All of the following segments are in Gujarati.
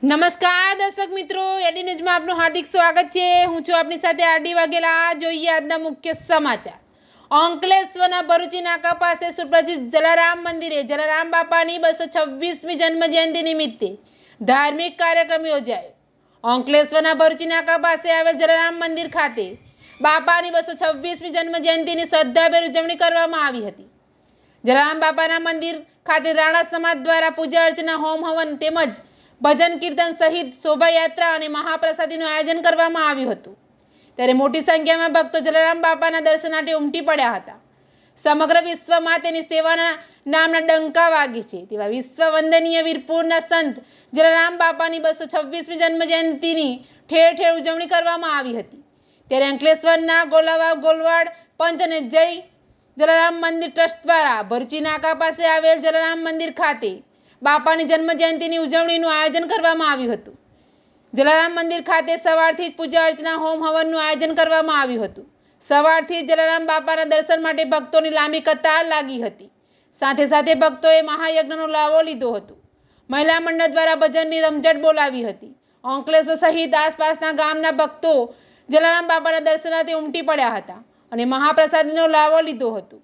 નમસ્કાર દર્શક મિત્રો, એડી ન્યૂઝમાં આપનું હાર્દિક સ્વાગત છે। હું છું આપની સાથે આરડી વાઘેલા। જોઈએ આજના મુખ્ય સમાચાર। અંકલેશ્વરના ભરૂચી નાકા પાસે સુપ્રસિદ્ધ જલારામ મંદિરે જલારામ બાપાની 226મી જન્મ જયંતિ નિમિત્તે ધાર્મિક કાર્યક્રમ યોજાયો। અંકલેશ્વરના ભરૂચી નાકા પાસે આવેલ જલારામ મંદિર ખાતે બાપાની 226મી જન્મ જયંતિની શ્રદ્ધાભેર ઉજવણી કરવામાં આવી હતી। જલારામ બાપાના મંદિર ખાતે રાણા સમાજ દ્વારા પૂજા અર્ચના, હોમ હવન તેમજ ભજન કીર્તન સહિત શોભાયાત્રા અને મહાપ્રસાદીનું આયોજન કરવામાં આવ્યું હતું। ત્યારે મોટી સંખ્યામાં ભક્તો જલારામ બાપાના દર્શનાર્થે ઉમટી પડ્યા હતા। સમગ્ર વિશ્વમાં તેની સેવાના નામના ડંકા વાગે છે તેવા વિશ્વ વંદનીય વીરપુરના સંત જલારામ બાપાની 226મી જન્મ જયંતિની ઠેર ઠેર ઉજવણી કરવામાં આવી હતી। ત્યારે અંકલેશ્વરના ગોલાવાવ ગોલવાડ પંચ અને જય જલારામ મંદિર ટ્રસ્ટ દ્વારા ભરૂચી નાકા પાસે આવેલ જલારામ મંદિર ખાતે બાપાની જન્મ જયંતિની ઉજવણીનું આયોજન કરવામાં આવ્યું હતું। જલારામ મંદિર ખાતે સવારથી જ પૂજા અર્ચના, હોમ હવનનું આયોજન કરવામાં આવ્યું હતું। સવારથી જ જલારામ બાપાના દર્શન માટે ભક્તોની લાંબી કતાર લાગી હતી। સાથે સાથે ભક્તોએ મહાયજ્ઞનો લાવો લીધો હતો। મહિલા મંડળ દ્વારા ભજનની રમઝટ બોલાવી હતી। અંકલેશ્વર સહિત આસપાસના ગામના ભક્તો જલારામ બાપાના દર્શનાર્થે ઉમટી પડ્યા હતા અને મહાપ્રસાદીનો લાવો લીધો હતો।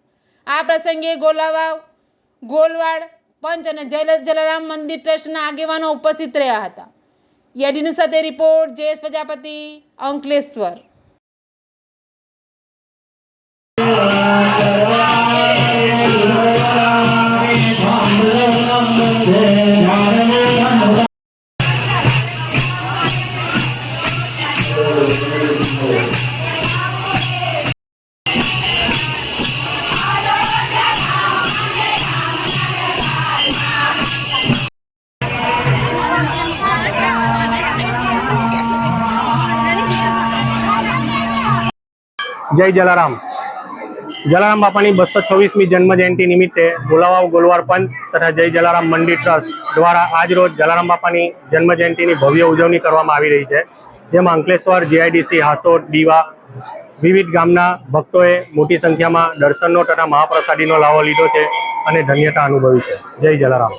આ પ્રસંગે ગોલાવાવ ગોલવાડ પંચ અને જય જલારામ મંદિર ટ્રસ્ટના આગેવાનો ઉપસ્થિત રહ્યા હતા। એડીનું સાથે રિપોર્ટ જયેશ પ્રજાપતિ, અંકલેશ્વર। જય જલારામ। જલારામ બાપાની 226મી જન્મ જયંતિ નિમિત્તે ગોલાવાવ ગોલવાડ પંચ તથા જય જલારામ મંદિર ટ્રસ્ટ દ્વારા આજ રોજ જલારામ બાપાની જન્મ જયંતિની ભવ્ય ઉજવણી કરવામાં આવી રહી છે, જેમાં અંકલેશ્વર, જીઆઈડીસી, હાસોટ, દીવા વિવિધ ગામના ભક્તોએ મોટી સંખ્યામાં દર્શનનો તથા મહાપ્રસાદીનો લાવો લીધો છે અને ધન્યતા અનુભવી છે। જય જલારામ।